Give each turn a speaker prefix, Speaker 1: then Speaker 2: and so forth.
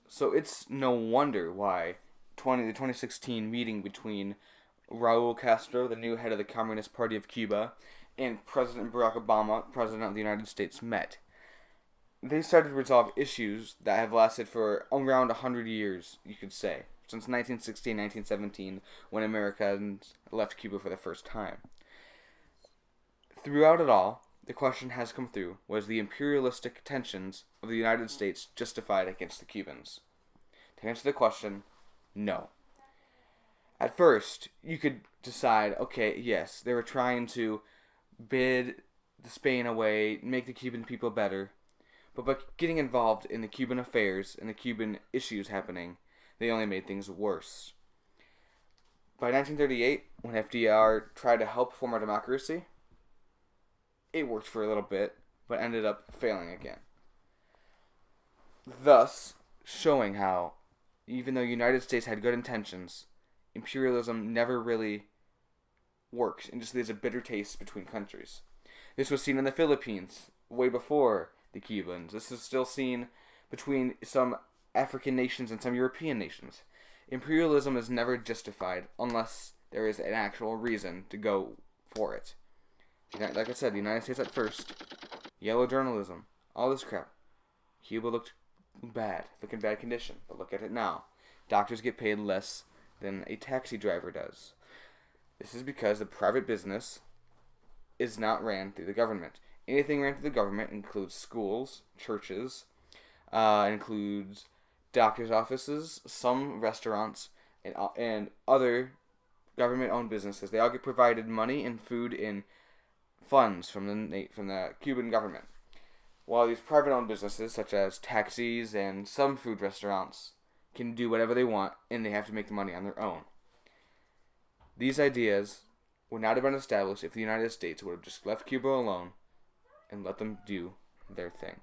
Speaker 1: So it's no wonder why the 2016 meeting between Raul Castro, the new head of the Communist Party of Cuba, and President Barack Obama, President of the United States, met. They started to resolve issues that have lasted for around 100 years, you could say, since 1916, 1917, when Americans left Cuba for the first time. Throughout it all, the question has come through: was the imperialistic tensions of the United States justified against the Cubans? To answer the question, no. At first, you could decide, okay, yes, they were trying to bid Spain away, make the Cuban people better, but by getting involved in the Cuban affairs and the Cuban issues happening, they only made things worse. By 1938, when FDR tried to help form a democracy, it worked for a little bit, but ended up failing again. Thus, showing how, even though the United States had good intentions, imperialism never really worked and just leaves a bitter taste between countries. This was seen in the Philippines way before the Cubans. This is still seen between some African nations and some European nations. Imperialism is never justified unless there is an actual reason to go for it. Like I said, the United States at first, yellow journalism, all this crap. Cuba looked in bad condition, but look at it now. Doctors get paid less than a taxi driver does. This is because the private business is not ran through the government. Anything ran through the government includes schools, churches, includes doctors' offices, some restaurants, and other government-owned businesses. They all get provided money and food in funds from the Cuban government. While these private-owned businesses, such as taxis and some food restaurants, can do whatever they want, and they have to make the money on their own. These ideas would not have been established if the United States would have just left Cuba alone and let them do their thing.